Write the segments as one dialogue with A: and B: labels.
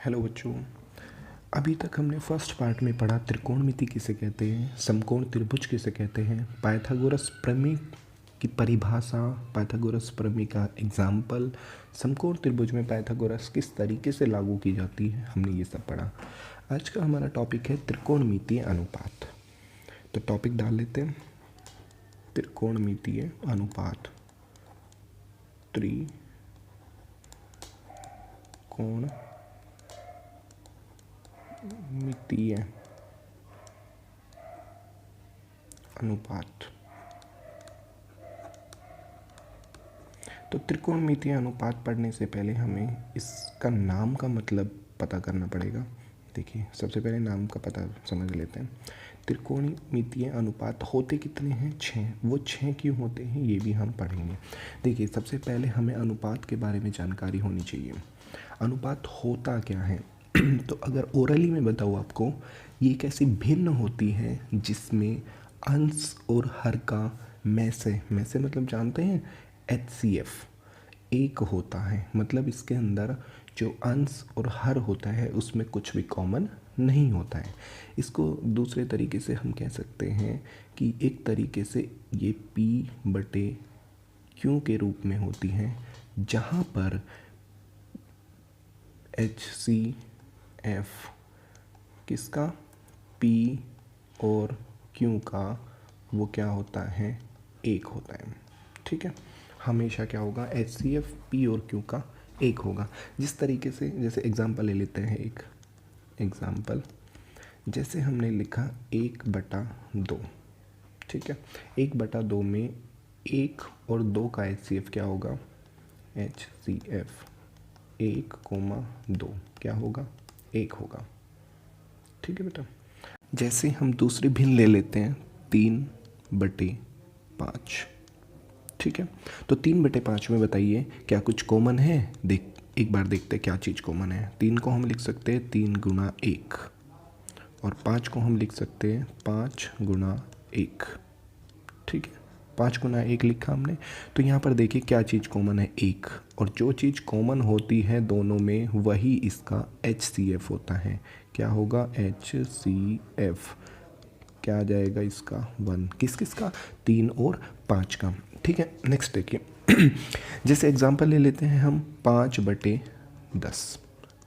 A: Hello बच्चों। अभी तक हमने फर्स्ट पार्ट में पढ़ा त्रिकोणमिति किसे कहते हैं, समकोण त्रिभुज किसे कहते हैं, पाइथागोरस प्रमेय की परिभाषा, पाइथागोरस प्रमेय का एग्जाम्पल, समकोण त्रिभुज में पाइथागोरस किस तरीके से लागू की जाती है, हमने ये सब पढ़ा। आज का हमारा टॉपिक है त्रिकोणमितीय अनुपात। तो टॉपिक डाल लेते हैं, त्रिकोणमितीय अनुपात। त्रिकोणमितीय अनुपात। तो त्रिकोणमितीय अनुपात पढ़ने से पहले हमें इसका नाम का मतलब पता करना पड़ेगा। देखिए, सबसे पहले नाम का पता समझ लेते हैं। त्रिकोणमितीय अनुपात होते कितने हैं? 6। वो 6 क्यों होते हैं ये भी हम पढ़ेंगे। देखिए, सबसे पहले हमें अनुपात के बारे में जानकारी होनी चाहिए। अनुपात होता क्या है? तो अगर ओरली में बताऊँ आपको, ये कैसी भिन्न होती है जिसमें अंश और हर का में से मतलब जानते हैं, HCF एक होता है। मतलब इसके अंदर जो अंश और हर होता है उसमें कुछ भी कॉमन नहीं होता है। इसको दूसरे तरीके से हम कह सकते हैं कि एक तरीके से ये P/Q के रूप में होती है, जहाँ पर HCF किसका, P और Q का वो क्या होता है, एक होता है। ठीक है, हमेशा क्या होगा, HCF P और Q का एक होगा। जिस तरीके से, जैसे एग्जांपल ले लेते हैं, एक एग्जांपल जैसे हमने लिखा 1/2। ठीक है, 1/2 में 1 और 2 का HCF क्या होगा, HCF 1,2 क्या होगा, 1 होगा। ठीक है बेटा। जैसे हम दूसरी भिन्न ले लेते हैं 3/5। ठीक है, तो 3/5 में बताइए क्या कुछ कॉमन है? एक बार देखते हैं क्या चीज़ कॉमन है। 3 को हम लिख सकते हैं 3 गुना 1, और 5 को हम लिख सकते हैं 5 गुना 1। ठीक है, 5 गुना 1 लिखा हमने। तो यहाँ पर देखिए क्या चीज़ कॉमन है, 1। और जो चीज़ कॉमन होती है दोनों में वही इसका HCF होता है। क्या होगा, HCF क्या आ जाएगा इसका, 1। किस किस का, 3 और 5 का। ठीक है, नेक्स्ट देखिए जैसे एग्जांपल ले लेते हैं हम 5/10।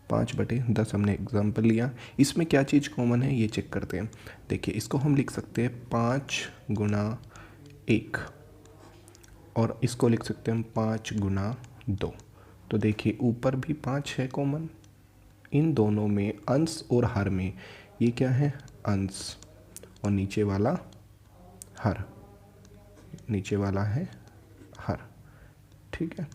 A: 5/10 हमने एग्जांपल लिया। इसमें क्या चीज़ कॉमन है ये चेक करते हैं। देखिए, इसको हम लिख सकते हैं 5 गुना 1, और इसको लिख सकते हैं हम 5 गुना 2। तो देखिए ऊपर भी 5 है कॉमन, इन दोनों में अंश और हर में ये क्या है, अंश, और नीचे वाला हर, नीचे वाला है हर। ठीक है,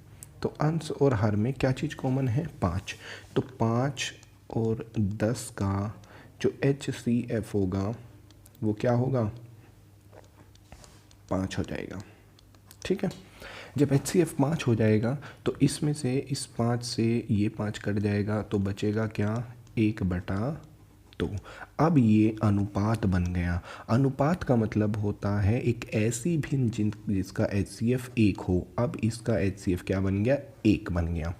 A: तो अंश और हर में क्या चीज़ कॉमन है, 5। तो 5 और 10 का जो HCF होगा वो क्या होगा, 5 हो जाएगा। ठीक है, जब HCF 5 हो जाएगा तो इसमें से, इस 5 से ये 5 कट जाएगा, तो बचेगा क्या, 1/2। अब ये अनुपात बन गया। अनुपात का मतलब होता है एक ऐसी भिन्न जिसका HCF 1 हो। अब इसका HCF क्या बन गया, 1 बन गया।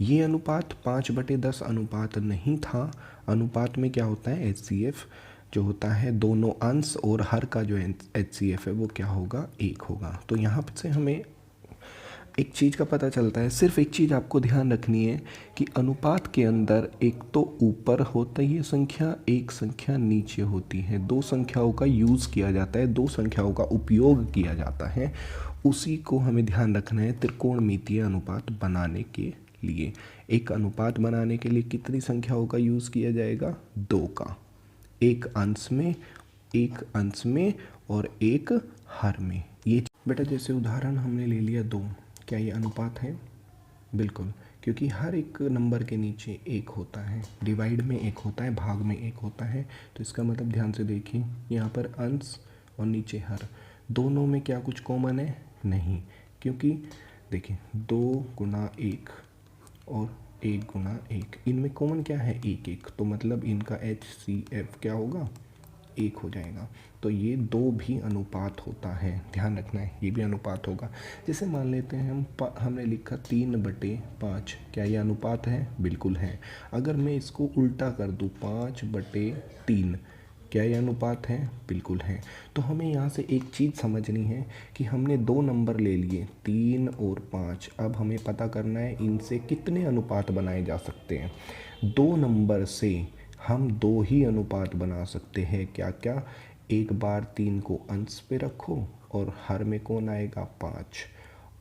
A: ये अनुपात 5/10 अनुपात नहीं था। अनुपात में क्या होता है, HCF जो होता है दोनों अंश और हर का जो HCF है वो क्या होगा, 1 होगा। तो यहाँ से हमें एक चीज़ का पता चलता है, सिर्फ एक चीज़ आपको ध्यान रखनी है कि अनुपात के अंदर एक तो ऊपर होता ही है संख्या, एक संख्या नीचे होती है। 2 संख्याओं का यूज़ किया जाता है, 2 संख्याओं का उपयोग किया जाता है। उसी को हमें ध्यान रखना है त्रिकोणमितीय अनुपात बनाने के लिए। एक अनुपात बनाने के लिए कितनी संख्याओं का यूज़ किया जाएगा, 2 का, एक अंश में और एक हर में। ये बेटा जैसे उदाहरण हमने ले लिया 2, क्या ये अनुपात है? बिल्कुल, क्योंकि हर एक नंबर के नीचे 1 होता है, डिवाइड में 1 होता है, भाग में 1 होता है। तो इसका मतलब ध्यान से देखिए, यहाँ पर अंश और नीचे हर, दोनों में क्या कुछ कॉमन है, नहीं। क्योंकि देखिए 2 गुना 1 और 1 गुना 1, इनमें कॉमन क्या है, 1 1। तो मतलब इनका HCF क्या होगा, 1 हो जाएगा। तो ये 2 भी अनुपात होता है, ध्यान रखना है, ये भी अनुपात होगा। जैसे मान लेते हैं हमने लिखा 3/5, क्या ये अनुपात है? बिल्कुल है। अगर मैं इसको उल्टा कर दूँ 5/3, क्या ये अनुपात है? बिल्कुल है। तो हमें यहाँ से एक चीज़ समझनी है कि हमने 2 नंबर ले लिए 3 और 5। अब हमें पता करना है इनसे कितने अनुपात बनाए जा सकते हैं। 2 नंबर से हम 2 ही अनुपात बना सकते हैं। क्या क्या? एक बार 3 को अंश पे रखो और हर में कौन आएगा? 5।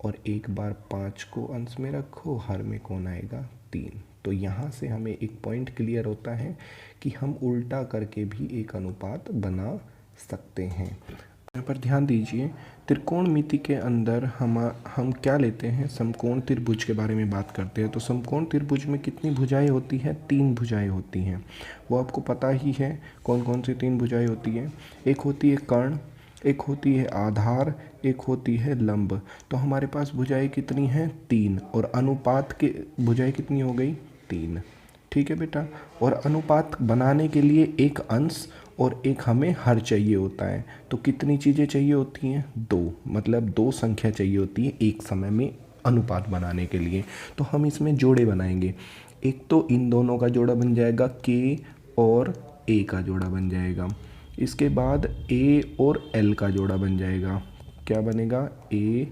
A: और एक बार 5 को अंश में रखो, हर में कौन आएगा? 3। तो यहाँ से हमें एक पॉइंट क्लियर होता है कि हम उल्टा करके भी एक अनुपात बना सकते हैं। यहाँ पर ध्यान दीजिए, त्रिकोणमिति के अंदर हम क्या लेते हैं? समकोण त्रिभुज के बारे में बात करते हैं। तो समकोण त्रिभुज में कितनी भुजाएं होती हैं? 3 भुजाएं होती हैं। वो आपको पता ही है कौन कौन सी 3 भुजाएं होती हैं। एक होती है कर्ण, एक होती है आधार, एक होती है लंब। तो हमारे पास भुजाएं कितनी हैं? 3। और अनुपात के भुजाएं कितनी हो गई? 3। ठीक है बेटा। और अनुपात बनाने के लिए एक अंश और एक हमें हर चाहिए होता है। तो कितनी चीज़ें चाहिए होती हैं? 2। मतलब 2 संख्या चाहिए होती है एक समय में अनुपात बनाने के लिए। तो हम इसमें जोड़े बनाएंगे। एक तो इन दोनों का जोड़ा बन जाएगा k और a का जोड़ा बन जाएगा। इसके बाद a और l का जोड़ा बन जाएगा। क्या बनेगा? a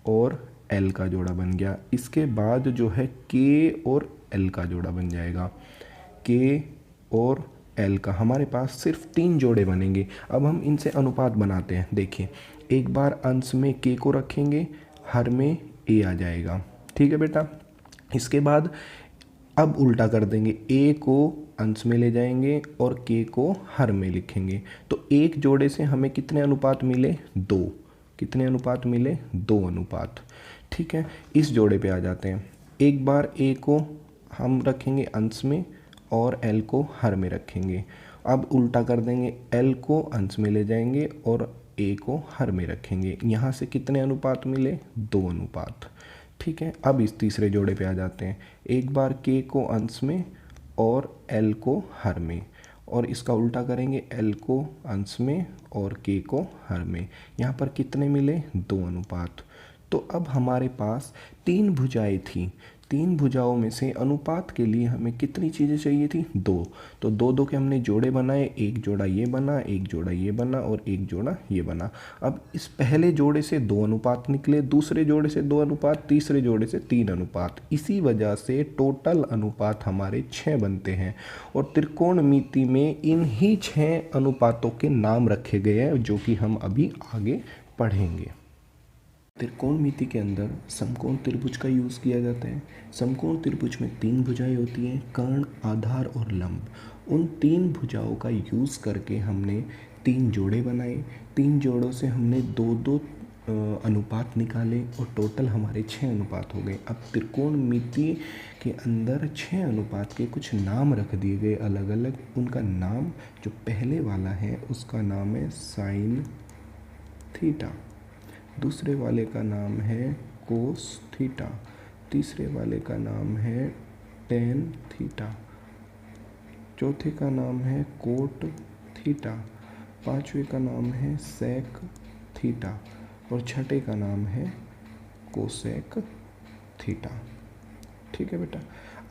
A: और l का जोड़ा बन गया। इसके बाद जो है k और l का जोड़ा बन जाएगा। k और l का हमारे पास सिर्फ 3 जोड़े बनेंगे। अब हम इनसे अनुपात बनाते हैं। देखिए, एक बार अंश में k को रखेंगे, हर में a आ जाएगा। ठीक है बेटा। इसके बाद अब उल्टा कर देंगे, a को अंश में ले जाएंगे और k को हर में लिखेंगे। तो एक जोड़े से हमें कितने अनुपात मिले? 2। कितने अनुपात मिले? 2 अनुपात। ठीक है। इस जोड़े पे आ जाते हैं। एक बार a को हम रखेंगे अंश में और l को हर में रखेंगे। अब उल्टा कर देंगे, l को अंश में ले जाएंगे और a को हर में रखेंगे। यहाँ से कितने अनुपात मिले? 2 अनुपात। ठीक है। अब इस तीसरे जोड़े पे आ जाते हैं। एक बार k को अंश में और l को हर में, और इसका उल्टा करेंगे, l को अंश में और k को हर में। यहाँ पर कितने मिले? 2 अनुपात। तो अब हमारे पास 3 भुजाएं थी। 3 भुजाओं में से अनुपात के लिए हमें कितनी चीज़ें चाहिए थी? 2। तो 2 के हमने जोड़े बनाए, एक जोड़ा ये बना, एक जोड़ा ये बना और एक जोड़ा ये बना। अब इस पहले जोड़े से 2 अनुपात निकले, दूसरे जोड़े से 2 अनुपात, तीसरे जोड़े से 3 अनुपात। इसी वजह से टोटल अनुपात हमारे 6 बनते हैं। और त्रिकोणमिति में इन ही 6 अनुपातों के नाम रखे गए हैं, जो कि हम अभी आगे पढ़ेंगे। त्रिकोणमिति के अंदर समकोण त्रिभुज का यूज़ किया जाता है। समकोण त्रिभुज में 3 भुजाएं होती हैं, कर्ण, आधार और लंब। उन 3 भुजाओं का यूज़ करके हमने 3 जोड़े बनाए। 3 जोड़ों से हमने 2-2 अनुपात निकाले और टोटल हमारे 6 अनुपात हो गए। अब त्रिकोणमिति के अंदर 6 अनुपात के कुछ नाम रख दिए गए अलग अलग। उनका नाम, जो पहले वाला है उसका नाम है साइन थीटा, दूसरे वाले का नाम है कोस थीटा, तीसरे वाले का नाम है टेन थीटा, चौथे का नाम है कोट थीटा, पांचवे का नाम है सेक थीटा और छठे का नाम है कोसेक थीटा। ठीक है बेटा।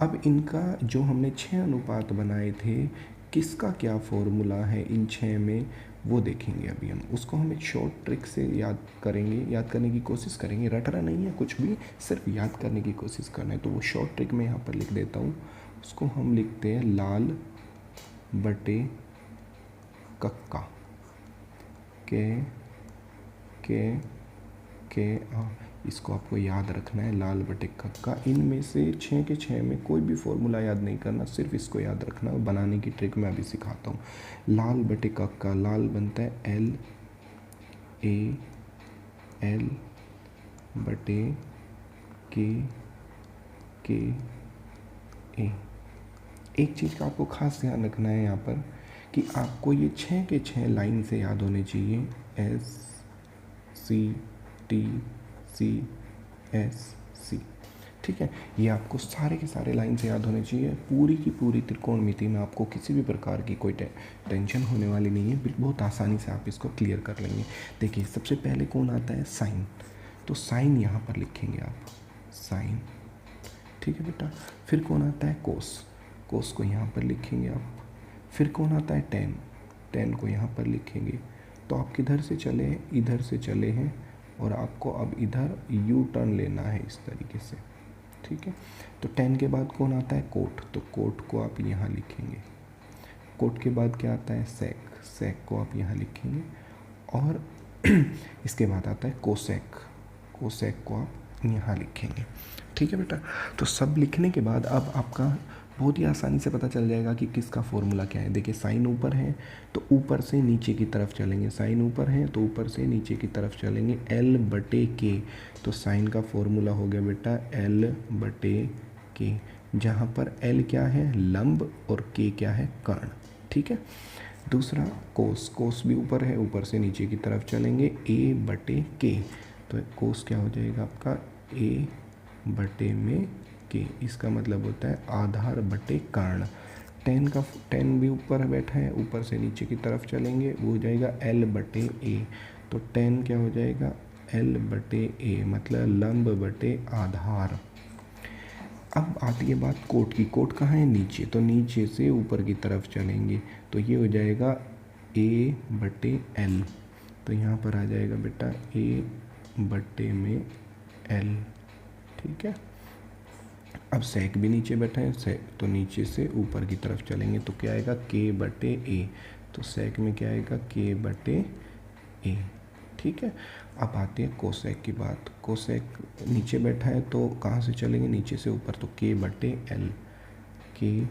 A: अब इनका जो हमने 6 अनुपात बनाए थे, किसका क्या फॉर्मूला है इन 6 में, वो देखेंगे अभी हम। उसको हम एक शॉर्ट ट्रिक से याद करेंगे, याद करने की कोशिश करेंगे। रटना नहीं है कुछ भी, सिर्फ याद करने की कोशिश करना है। तो वो शॉर्ट ट्रिक मैं यहाँ पर लिख देता हूँ। उसको हम लिखते हैं लाल बटे कक्का के इसको आपको याद रखना है, लाल बटे कक्का। इनमें से 6 के 6 में कोई भी फॉर्मूला याद नहीं करना, सिर्फ इसको याद रखना। बनाने की ट्रिक मैं अभी सिखाता हूँ। लाल बटे कक्का, लाल बनता है LAL बटे के ए। एक चीज़ का आपको खास ध्यान रखना है यहाँ पर कि आपको ये 6 के 6 लाइन से याद होने चाहिए। SCTCSC। ठीक है, ये आपको सारे के सारे लाइन से याद होने चाहिए। पूरी की पूरी त्रिकोणमिति में आपको किसी भी प्रकार की कोई टेंशन होने वाली नहीं है, बहुत आसानी से आप इसको क्लियर कर लेंगे। देखिए सबसे पहले कौन आता है, साइन। तो साइन यहाँ पर लिखेंगे आप, साइन, ठीक है बेटा। फिर कौन आता है, कोस। कोस को यहाँ पर लिखेंगे आप। फिर कौन आता है, टेन। टेन को यहाँ पर लिखेंगे। तो आप किधर से चले हैं, इधर से चले हैं, और आपको अब इधर यू टर्न लेना है इस तरीके से, ठीक है। तो टेन के बाद कौन आता है, कोट। तो कोट को आप यहाँ लिखेंगे। कोट के बाद क्या आता है, सेक। सेक को आप यहाँ लिखेंगे। और इसके बाद आता है कोसेक। कोसेक को आप यहाँ लिखेंगे, ठीक है बेटा। तो सब लिखने के बाद अब आपका बहुत ही आसानी से पता चल जाएगा कि किसका फॉर्मूला क्या है। देखिए साइन ऊपर है तो ऊपर से नीचे की तरफ चलेंगे, साइन ऊपर है तो ऊपर से नीचे की तरफ चलेंगे, L बटे के। तो साइन का फॉर्मूला हो गया बेटा L बटे के, जहाँ पर L क्या है, लंब, और K क्या है, कर्ण, ठीक है। दूसरा कोस। कोस भी ऊपर है, ऊपर से नीचे की तरफ चलेंगे, A बटे के। तो कोस क्या हो जाएगा आपका, A बटे में के। इसका मतलब होता है आधार बटे कर्ण। टेन भी ऊपर बैठा है, ऊपर से नीचे की तरफ चलेंगे, वो हो जाएगा L बटे ए। तो टेन क्या हो जाएगा, L बटे ए, मतलब लंब बटे आधार। अब आती है बात कोट की। कोट कहाँ है, नीचे। तो नीचे से ऊपर की तरफ चलेंगे, तो ये हो जाएगा A बटे L। तो यहाँ पर आ जाएगा बेटा A बटे में L, ठीक है। अब सेक भी नीचे बैठा है, सेक तो नीचे से ऊपर की तरफ चलेंगे, तो क्या आएगा, K बटे ए। तो सेक में क्या आएगा, K बटे ए, ठीक है। अब आते हैं कोसेक की बात। कोसेक नीचे बैठा है तो कहाँ से चलेंगे, नीचे से ऊपर, तो K बटे एल। K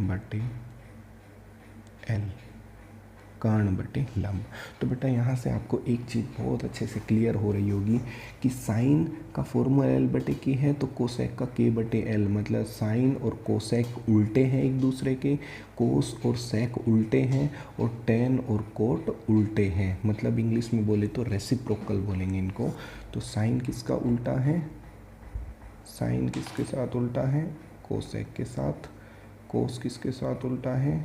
A: बटे एल, कर्ण बटे लंब। तो बेटा यहाँ से आपको एक चीज़ बहुत अच्छे से क्लियर हो रही होगी कि साइन का फॉर्मूला L बटे के है, तो कोसेक का K बटे L, मतलब साइन और कोसेक उल्टे हैं एक दूसरे के, कोस और सेक उल्टे हैं, और टेन और कोट उल्टे हैं, मतलब इंग्लिश में बोले तो रेसिप्रोकल बोलेंगे इनको। तो साइन किसका उल्टा है, साइन किसके साथ उल्टा है, कोसेक के साथ। कोस किसके साथ उल्टा है,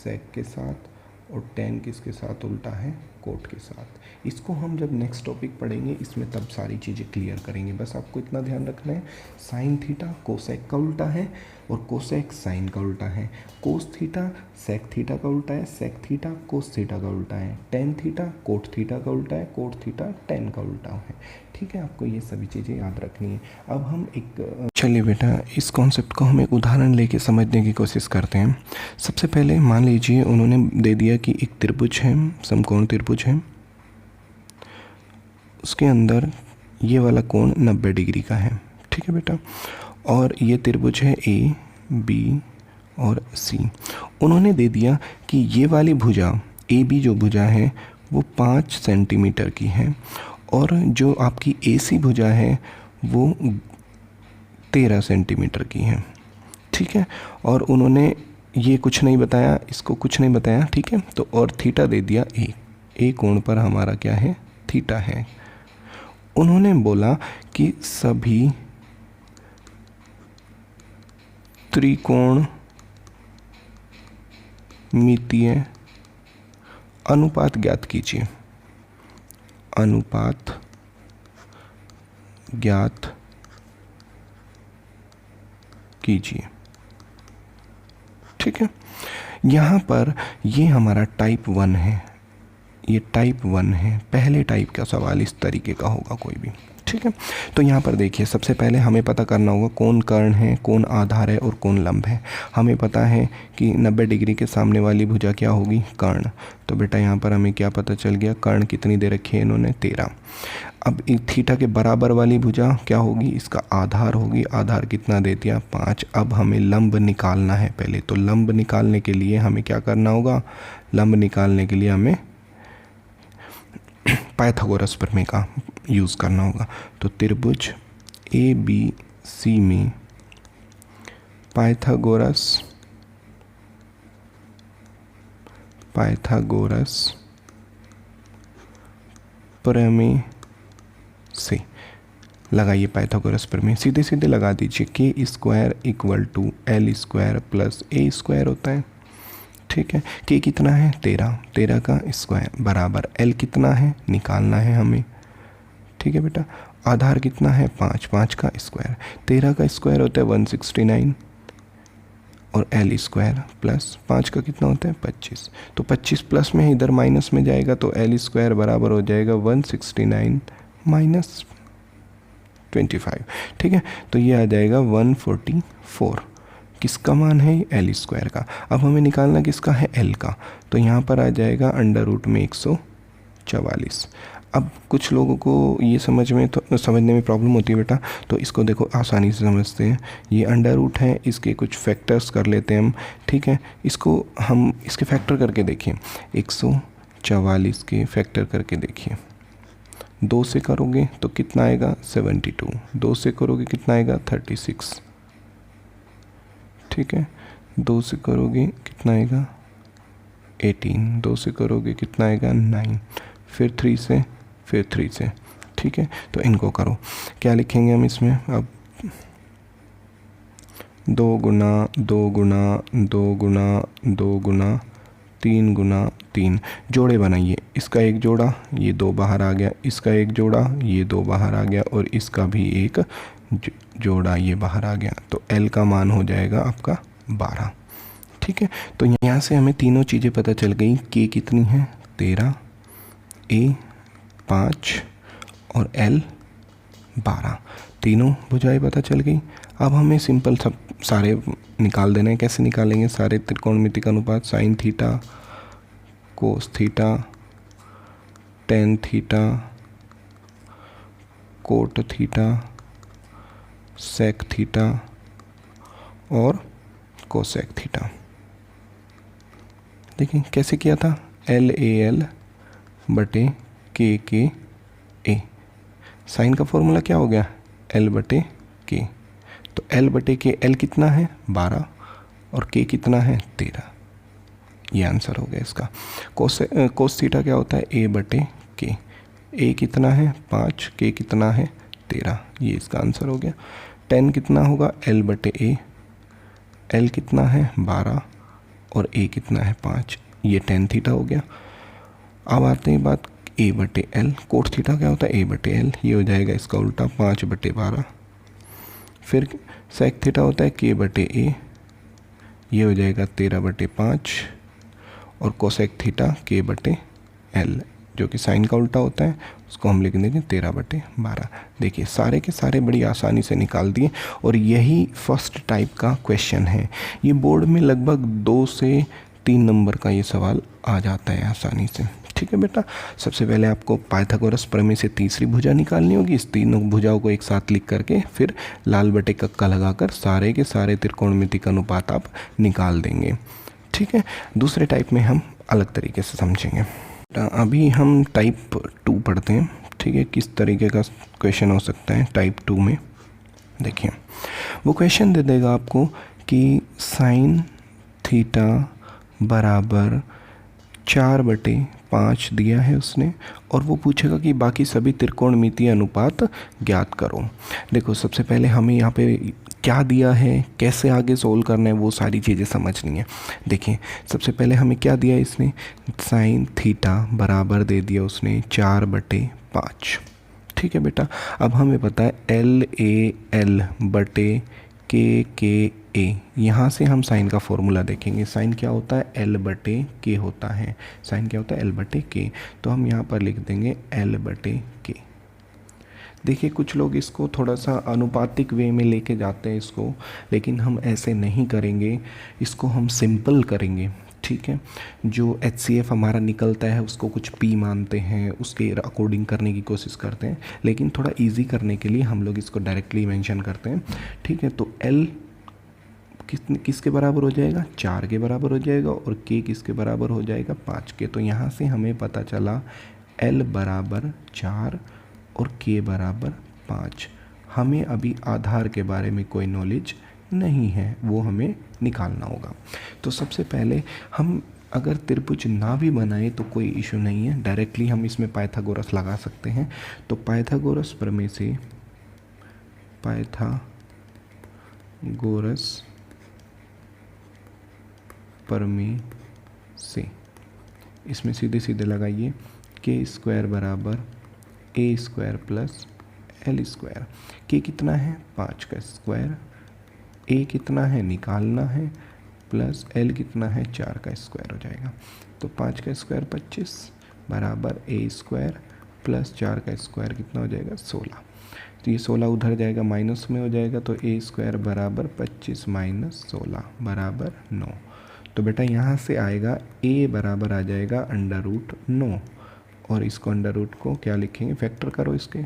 A: सेक के साथ। और टेन किसके साथ उल्टा है, कोट के साथ। इसको हम जब नेक्स्ट टॉपिक पढ़ेंगे इसमें तब सारी चीज़ें क्लियर करेंगे। बस आपको इतना ध्यान रखना है, साइन थीटा कोसेक का उल्टा है, और कोसेक साइन का उल्टा है। कोस थीटा सेक थीटा का उल्टा है, सेक थीटा कोस थीटा का उल्टा है। टेन थीटा कोट थीटा का उल्टा है, कोट थीटा टेन का उल्टा है, ठीक है। आपको ये सभी चीज़ें याद रखनी है। अब हम एक चलिए बेटा इस कॉन्सेप्ट को हम एक उदाहरण लेके समझने की कोशिश करते हैं। सबसे पहले मान लीजिए उन्होंने दे दिया कि एक त्रिभुज है, समकोण त्रिभुज है, उसके अंदर ये वाला कोण 90 डिग्री का है, ठीक है बेटा। और ये त्रिभुज है A, B और C। उन्होंने दे दिया कि ये वाली भुजा AB जो भुजा है वो 5 सेंटीमीटर की है, और जो आपकी AC भुजा है वो 13 सेंटीमीटर की है, ठीक है। और उन्होंने ये कुछ नहीं बताया, इसको कुछ नहीं बताया, ठीक है। तो और थीटा दे दिया ए कोण पर हमारा क्या है, थीटा है। उन्होंने बोला कि सभी त्रिकोण मितीय अनुपात ज्ञात कीजिए। अनुपात ज्ञात कीजिए, ठीक है। यहाँ पर ये हमारा टाइप 1 है, ये टाइप 1 है। पहले टाइप का सवाल इस तरीके का होगा कोई भी, ठीक है। तो यहाँ पर देखिए सबसे पहले हमें पता करना होगा कौन कर्ण है, कौन आधार है और कौन लंब है। हमें पता है कि 90 डिग्री के सामने वाली भुजा क्या होगी, कर्ण। तो बेटा यहाँ पर हमें क्या पता चल गया, कर्ण कितनी दे रखी है इन्होंने, 13। अब थीटा के बराबर वाली भुजा क्या होगी, इसका आधार होगी। आधार कितना दे दिया, 5। अब हमें लंब निकालना है पहले। तो लंब निकालने के लिए हमें क्या करना होगा, लंब निकालने के लिए हमें पाइथागोरस प्रमेय का यूज़ करना होगा। तो त्रिभुज ABC में पाइथागोरस प्रमेय से लगाइए पाइथागोरस प्रमेय, सीधे सीधे लगा दीजिए। K square equal to L square plus A square होता है। ठीक है, के कितना है 13, 13 का स्क्वायर बराबर एल कितना है निकालना है हमें। ठीक है बेटा, आधार कितना है 5, 5 का स्क्वायर, 13 का स्क्वायर होता है 169 और एल स्क्वायर प्लस 5 का कितना होता है 25, तो 25 प्लस में इधर माइनस में जाएगा तो एल स्क्वायर बराबर हो जाएगा 169 माइनस 25। ठीक है, तो ये आ जाएगा 144। किसका मान है एल स्क्वायर का। अब हमें निकालना किसका है एल का, तो यहाँ पर आ जाएगा अंडर रूट में 144। अब कुछ लोगों को ये समझने में प्रॉब्लम होती है बेटा, तो इसको देखो आसानी से समझते हैं। ये अंडर रूट है, इसके कुछ फैक्टर्स कर लेते हैं हम। ठीक है, इसको हम इसके फैक्टर करके देखिए, 144 के फैक्टर करके देखिए। 2 से करोगे तो कितना आएगा 72, 2 से करोगे कितना आएगा 36। ठीक है, 2 से करोगे कितना आएगा 18, 2 से करोगे कितना आएगा 9, फिर 3 से, फिर 3 से। ठीक है, तो इनको करो, क्या लिखेंगे हम इसमें अब 2 गुना 2 गुना 2 गुना 2 गुना 3 गुना 3, जोड़े बनाइए। इसका एक जोड़ा, ये 2 बाहर आ गया, इसका एक जोड़ा, ये 2 बाहर आ गया और इसका भी एक जोड़ा, ये बाहर आ गया। तो L का मान हो जाएगा आपका 12। ठीक है, तो यहाँ से हमें तीनों चीज़ें पता चल गई। K कितनी है 13, A 5 और L 12, तीनों भुजाएं पता चल गई। अब हमें सिंपल सब सारे निकाल देना है। कैसे निकालेंगे सारे त्रिकोणमितिक अनुपात, sine theta, cos theta, tan theta, cot theta, sec theta और कोसेक थीटा। देखिए कैसे किया था, एल ए एल बटे के ए। साइन का फॉर्मूला क्या हो गया एल बटे के, तो एल बटे के, एल कितना है 12 और के कितना है 13, ये आंसर हो गया इसका। कोस थीटा क्या होता है ए बटे के, ए कितना है 5, के कितना है 13, ये इसका आंसर हो गया। टेन कितना होगा एल बटे ए, एल कितना है 12 और ए कितना है 5, ये टेन थीटा हो गया। अब आते हैं बात ए बटे एल, कोट थीटा क्या होता है ए बटे एल, ये हो जाएगा इसका उल्टा 5 बटे 12। फिर सेक थीटा होता है के बटे ए, ये हो जाएगा 13 बटे 5 और कोसेक थीटा के बटे एल, जो कि साइन का उल्टा होता है, उसको हम लिख देंगे 13 बटे 12। देखिए सारे के सारे बड़ी आसानी से निकाल दिए और यही फर्स्ट टाइप का क्वेश्चन है। ये बोर्ड में लगभग 2 से 3 नंबर का ये सवाल आ जाता है आसानी से। ठीक है बेटा, सबसे पहले आपको पाइथागोरस प्रमेय से तीसरी भुजा निकालनी होगी। इस तीनों भुजाओं को एक साथ लिख करके फिर लाल बटे कक्का लगाकर सारे के सारे त्रिकोणमितिक अनुपात आप निकाल देंगे। ठीक है, दूसरे टाइप में हम अलग तरीके से समझेंगे। अभी हम टाइप 2 पढ़ते हैं। ठीक है, किस तरीके का क्वेश्चन हो सकता है टाइप 2 में। देखिए वो क्वेश्चन दे देगा आपको कि साइन थीटा बराबर 4/5 दिया है उसने, और वो पूछेगा कि बाकी सभी त्रिकोणमितीय अनुपात ज्ञात करो। देखो सबसे पहले हमें यहाँ पे क्या दिया है, कैसे आगे सोल्व करना है, वो सारी चीज़ें समझनी है। देखिए सबसे पहले हमें क्या दिया इसने, साइन थीटा बराबर दे दिया उसने 4/5। ठीक है बेटा, अब हमें पता है एल ए एल बटे के ए, यहाँ से हम साइन का फॉर्मूला देखेंगे। साइन क्या होता है एल बटे के होता है, साइन क्या होता है एल बटे के, तो हम यहाँ पर लिख देंगे एल बटे के। देखिए कुछ लोग इसको थोड़ा सा अनुपातिक वे में लेके जाते हैं इसको, लेकिन हम ऐसे नहीं करेंगे, इसको हम सिंपल करेंगे। ठीक है, जो HCF हमारा निकलता है उसको कुछ P मानते हैं, उसके अकॉर्डिंग करने की कोशिश करते हैं, लेकिन थोड़ा इजी करने के लिए हम लोग इसको डायरेक्टली मेंशन करते हैं। ठीक है, तो L किसके बराबर हो जाएगा 4 के बराबर हो जाएगा और K किसके बराबर हो जाएगा 5 के। तो यहाँ से हमें पता चला L बराबर 4 और K बराबर 5। हमें अभी आधार के बारे में कोई नॉलेज नहीं है, वो हमें निकालना होगा। तो सबसे पहले हम अगर त्रिभुज ना भी बनाए तो कोई इशू नहीं है, डायरेक्टली हम इसमें पाइथागोरस लगा सकते हैं। तो पाइथागोरस प्रमेय से पाइथागोरस प्रमेय से। इसमें सीधे सीधे लगाइए, के स्क्वायर बराबर ए स्क्वायर प्लस एल स्क्वायर। के कितना है 5 का स्क्वायर, ए कितना है निकालना है, प्लस एल कितना है 4 का स्क्वायर हो जाएगा। तो 5 का स्क्वायर 25 बराबर ए स्क्वायर प्लस 4 का स्क्वायर कितना हो जाएगा 16। तो ये 16 उधर जाएगा माइनस में हो जाएगा, तो ए स्क्वायर बराबर 25 माइनस 16 बराबर 9। तो बेटा यहाँ से आएगा ए बराबर आ जाएगा √9, और इसको √ को क्या लिखेंगे, फैक्टर करो, इसके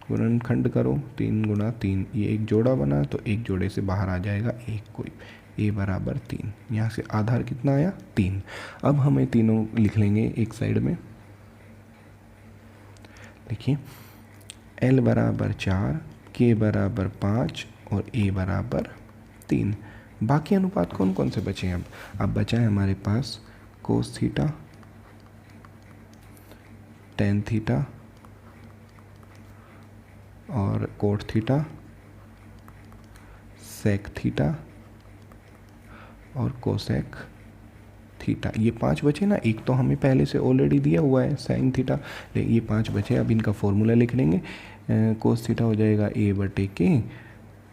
A: गुणनखंड करो, 3 × 3, ये एक जोड़ा बना तो एक जोड़े से बाहर आ जाएगा एक, कोई ए बराबर 3। यहाँ से आधार कितना आया 3। अब हमें तीनों लिख लेंगे एक साइड में। देखिए एल बराबर 4, के बराबर 5 और ए बराबर 3। बाकी अनुपात कौन कौन से बचे हैं? अब बचा है हमारे पास कोस थीटा, टेन थीटा और कोट थीटा, सेक थीटा और कोसेक थीटा। ये 5 बचे ना, एक तो हमें पहले से ऑलरेडी दिया हुआ है साइन थीटा, लेकिन ये 5 बचे। अब इनका फॉर्मूला लिख लेंगे। कोस थीटा हो जाएगा a/k,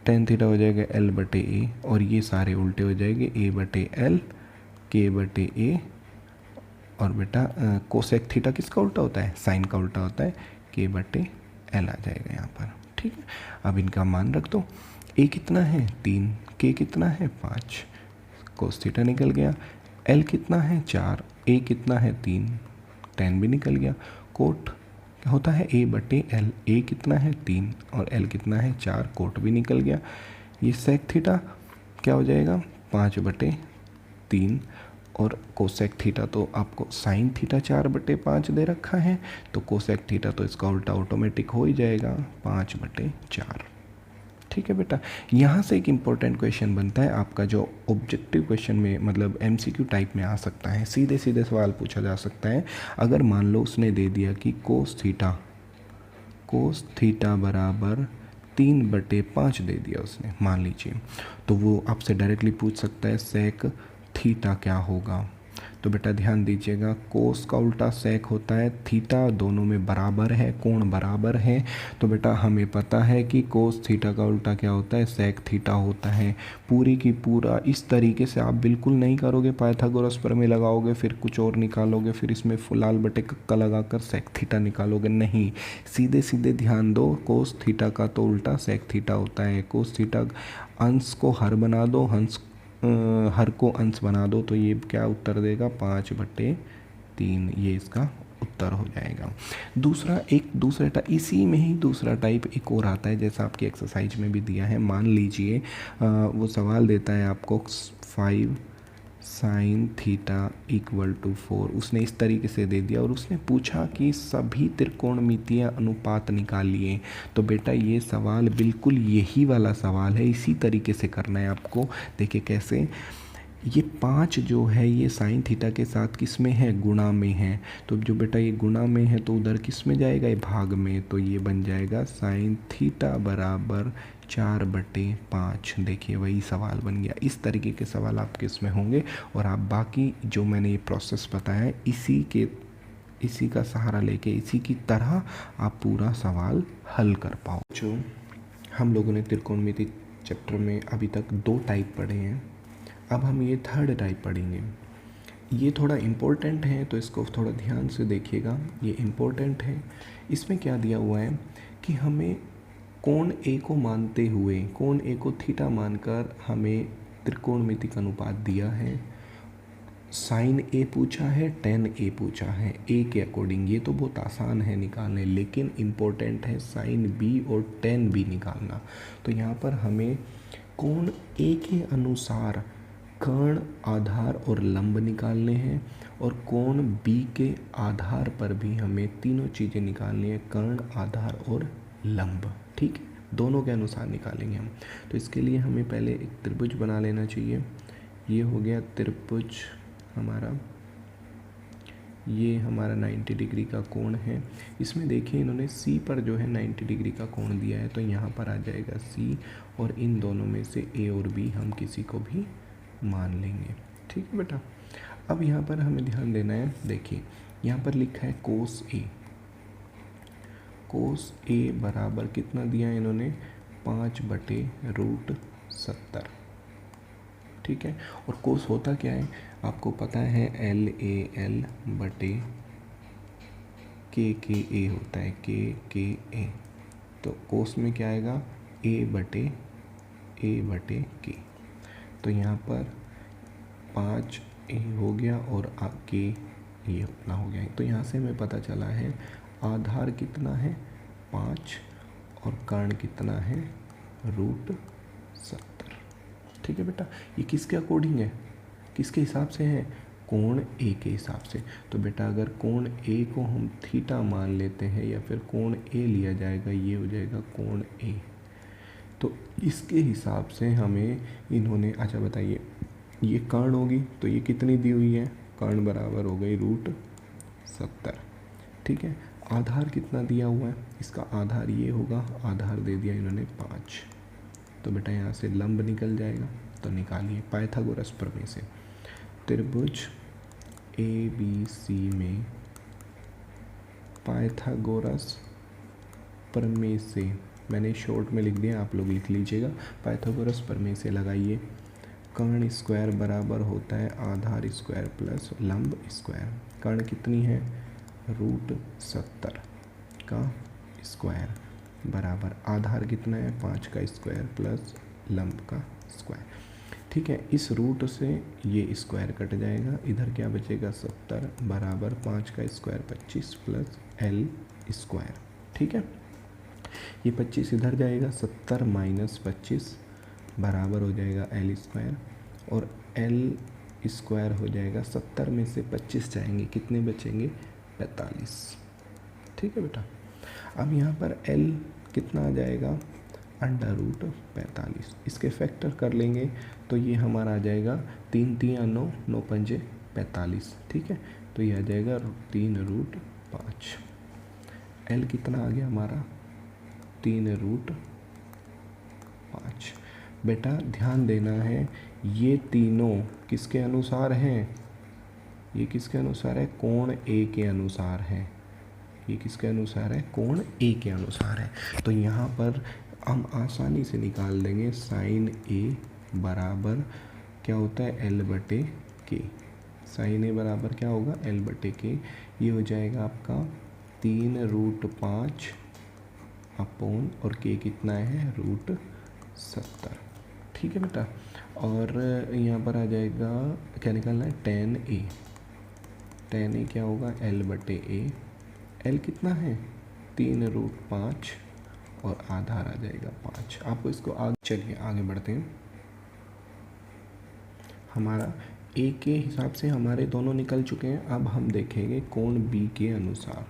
A: टेन थीटा हो जाएगा l/a, और ये सारे उल्टे हो जाएंगे a/l, k/a, और बेटा कोसेक थीटा किसका उल्टा होता है, साइन का उल्टा होता है, k/l आ जाएगा यहाँ पर। ठीक है, अब इनका मान रख दो। a कितना है 3, k कितना है 5, कोस थीटा निकल गया। l कितना है 4, a कितना है 3, टेन भी निकल गया। कोट होता है a/l, a कितना है 3 और l कितना है 4, कोट भी निकल गया। ये सेक थीटा क्या हो जाएगा 5/3, और कोसेक थीटा तो आपको साइन थीटा 4/5 दे रखा है, तो कोसेक थीटा तो इसका उल्टा ऑटोमेटिक हो ही जाएगा 5/4। ठीक है बेटा, यहाँ से एक इम्पोर्टेंट क्वेश्चन बनता है आपका, जो ऑब्जेक्टिव क्वेश्चन में मतलब MCQ टाइप में आ सकता है, सीधे सीधे सवाल पूछा जा सकता है। अगर मान लो उसने दे दिया कि कोस थीटा बराबर 3/5 दे दिया उसने, मान लीजिए, तो वो आपसे डायरेक्टली पूछ सकता है सेक थीटा क्या होगा। तो बेटा ध्यान दीजिएगा, कोस का उल्टा सेक होता है, थीटा दोनों में बराबर है, कोण बराबर है। तो बेटा हमें पता है कि कोस थीटा का उल्टा क्या होता है, सेक थीटा होता है। पूरी की पूरा इस तरीके से आप बिल्कुल नहीं करोगे, पाइथागोरस प्रमेय लगाओगे फिर कुछ और निकालोगे, फिर इसमें लाल/कक्का लगाकर सेक थीटा निकालोगे, नहीं। सीधे सीधे ध्यान दो, कोस थीटा का तो उल्टा सेक थीटा होता है। कोस थीटा अंश को हर बना दो, हर को अंश बना दो, तो ये क्या उत्तर देगा 5/3, ये इसका उत्तर हो जाएगा। दूसरा इसी में ही दूसरा टाइप एक और आता है, जैसा आपकी एक्सरसाइज में भी दिया है। मान लीजिए वो सवाल देता है आपको 5 sin थीटा = 4, उसने इस तरीके से दे दिया और उसने पूछा कि सभी त्रिकोणमितीय अनुपात निकालिए। तो बेटा ये सवाल बिल्कुल यही वाला सवाल है, इसी तरीके से करना है आपको। देखिए कैसे, ये 5 जो है ये साइन थीटा के साथ किस में है, गुणा में है। तो जो बेटा ये गुणा में है तो उधर किस में जाएगा, ये भाग में, तो ये बन जाएगा साइन थीटा बराबर 4/5। देखिए वही सवाल बन गया। इस तरीके के सवाल आपके इसमें होंगे, और आप बाकी जो मैंने ये प्रोसेस बताया है इसी का सहारा लेके इसी की तरह आप पूरा सवाल हल कर पाओ। जो हम लोगों ने त्रिकोणमिति चैप्टर में अभी तक 2 टाइप पढ़े हैं, अब हम ये 3rd टाइप पढ़ेंगे। ये थोड़ा इम्पोर्टेंट है, तो इसको थोड़ा ध्यान से देखिएगा, ये इम्पोर्टेंट है। इसमें क्या दिया हुआ है कि हमें कोण ए को मानते हुए, कोण ए को थीटा मानकर हमें त्रिकोणमितिक अनुपात दिया है। साइन ए पूछा है, टेन ए पूछा है, ए के अकॉर्डिंग। ये तो बहुत आसान है निकालने, लेकिन इम्पोर्टेंट है साइन बी और टेन बी निकालना। तो यहाँ पर हमें कोण ए के अनुसार कर्ण, आधार और लंब निकालने हैं, और कोण बी के आधार पर भी हमें तीनों चीज़ें निकालनी है, कर्ण, आधार और लंब। ठीक है, दोनों के अनुसार निकालेंगे हम। तो इसके लिए हमें पहले एक त्रिभुज बना लेना चाहिए। ये हो गया त्रिभुज हमारा ये हमारा 90 डिग्री का कोण है। इसमें देखिए इन्होंने सी पर जो है 90 डिग्री का कोण दिया है, तो यहाँ पर आ जाएगा सी, और इन दोनों में से ए और बी हम किसी को भी मान लेंगे। ठीक है बेटा। अब यहाँ पर हमें ध्यान देना है, देखिए यहाँ पर लिखा है कोस ए। कोस ए बराबर कितना दिया है इन्होंने, 5/√70। ठीक है। और कोस होता क्या है, आपको पता है LAL बटे KKA होता है, KKA। तो कोस में क्या आएगा, A/K। तो यहाँ पर 5A हो गया और K ये अपना हो गया। तो यहाँ से हमें पता चला है आधार कितना है 5 और कर्ण कितना है √70। ठीक है बेटा। ये किसके अकॉर्डिंग है, किसके हिसाब से है, कोण ए के हिसाब से। तो बेटा अगर कोण ए को हम थीटा मान लेते हैं या फिर कोण ए लिया जाएगा, ये हो जाएगा कोण ए। तो इसके हिसाब से हमें इन्होंने, अच्छा बताइए, ये कर्ण होगी तो ये कितनी दी हुई है, कर्ण बराबर हो गई √70। ठीक है। आधार कितना दिया हुआ है, इसका आधार ये होगा, आधार दे दिया इन्होंने 5। तो बेटा यहाँ से लंब निकल जाएगा, तो निकालिए पाइथागोरस प्रमेय से। त्रिभुज ABC में पाइथागोरस प्रमेय से, मैंने शॉर्ट में लिख दिया, आप लोग लिख लीजिएगा। पाइथागोरस प्रमेय से लगाइए, कर्ण स्क्वायर बराबर होता है आधार स्क्वायर प्लस लंब स्क्वायर। कर्ण कितनी है, √70 का स्क्वायर बराबर आधार कितना है, 5 का स्क्वायर प्लस लंब का स्क्वायर। ठीक है। इस रूट से ये स्क्वायर कट जाएगा, इधर क्या बचेगा 70 बराबर 5 का स्क्वायर 25 प्लस L स्क्वायर। ठीक है। ये 25 इधर जाएगा, 70 - 25 बराबर हो जाएगा L स्क्वायर, और L स्क्वायर हो जाएगा 70 में से 25 जाएंगे, कितने बचेंगे 45। ठीक है बेटा। अब यहाँ पर L कितना आ जाएगा, √45। इसके फैक्टर कर लेंगे तो ये हमारा आ जाएगा 3 3 9 9 5 45। ठीक है। तो ये आ जाएगा 3√5। L कितना आ गया हमारा 3√5। बेटा ध्यान देना है, ये तीनों किसके अनुसार हैं, ये किसके अनुसार है, कोण ए के अनुसार है। ये किसके अनुसार है, कोण ए के अनुसार है। तो यहाँ पर हम आसानी से निकाल देंगे, साइन ए बराबर क्या होता है L/K। साइन ए बराबर क्या होगा L/K। ये हो जाएगा आपका 3√5 अपॉन, और K कितना है √70। ठीक है बेटा। और यहाँ पर आ जाएगा, क्या निकालना है, tan A। tan A क्या होगा L/A। L कितना है 3√5 और आधार आ जाएगा 5। आपको इसको आगे, चलिए आगे बढ़ते हैं। हमारा A के हिसाब से हमारे दोनों निकल चुके हैं। अब हम देखेंगे कोण B के अनुसार,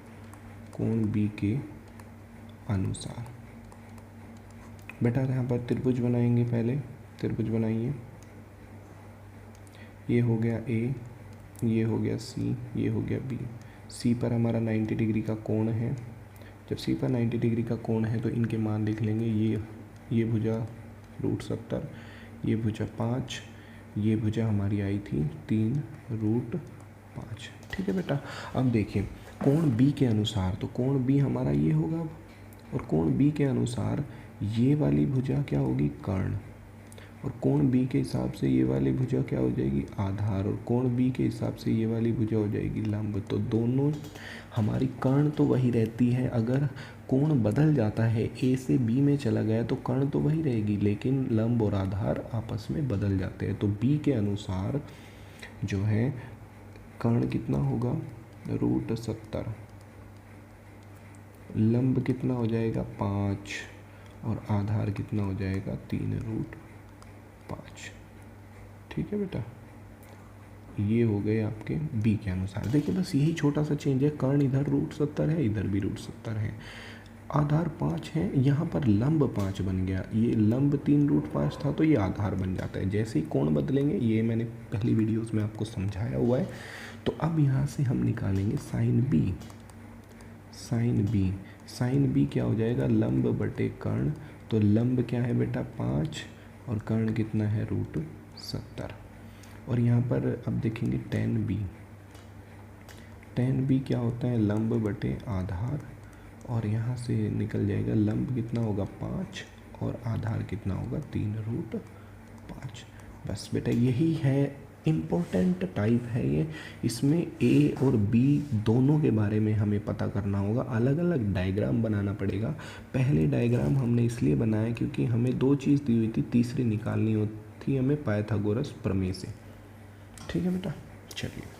A: कोण B के अनुसार। बेटा यहाँ पर त्रिभुज बनाएंगे, पहले त्रिभुज बनाइए। ये हो गया A, ये हो गया C, ये हो गया B। C पर हमारा 90 डिग्री का कोण है। जब C पर 90 डिग्री का कोण है तो इनके मान देख लेंगे। ये भुजा √70, ये भुजा 5, ये भुजा हमारी आई थी 3√5। ठीक है बेटा। अब देखिए कोण B के अनुसार, तो कोण B हमारा ये होगा अब, और कोण B के अनुसार ये वाली भुजा क्या होगी, कर्ण, और कोण B के हिसाब से ये वाली भुजा क्या हो जाएगी, आधार, और कोण B के हिसाब से ये वाली भुजा हो जाएगी लंब। तो दोनों हमारी कर्ण तो वही रहती है, अगर कोण बदल जाता है, A से B में चला गया तो कर्ण तो वही रहेगी, लेकिन लंब और आधार आपस में बदल जाते हैं। तो B के अनुसार जो है कर्ण कितना होगा √70, लंब कितना हो जाएगा 5, और आधार कितना हो जाएगा 3√5। ठीक है बेटा। ये हो गए आपके B के अनुसार। देखिए बस यही छोटा सा चेंज है, कर्ण इधर √70 है, इधर भी √70 है। आधार 5 है, यहाँ पर लंब 5 बन गया, ये लंब 3√5 था तो ये आधार बन जाता है। जैसे ही कोण बदलेंगे, ये मैंने पहली वीडियोस में आपको समझाया हुआ है। तो अब यहाँ से हम निकालेंगे साइन बी। साइन बी क्या हो जाएगा, लंब बटे कर्ण। तो लंब क्या है बेटा 5 और कर्ण कितना है √70। और यहाँ पर अब देखेंगे टेन बी क्या होता है, लंब बटे आधार। और यहाँ से निकल जाएगा लंब कितना होगा 5 और आधार कितना होगा 3√5। बस बेटा यही है, इम्पोर्टेंट टाइप है ये। इसमें ए और बी दोनों के बारे में हमें पता करना होगा, अलग अलग डायग्राम बनाना पड़ेगा। पहले डायग्राम हमने इसलिए बनाया क्योंकि हमें 2 चीज़ दी हुई थी, तीसरी निकालनी होती हमें पाइथागोरस प्रमेय से। ठीक है बेटा, चलिए।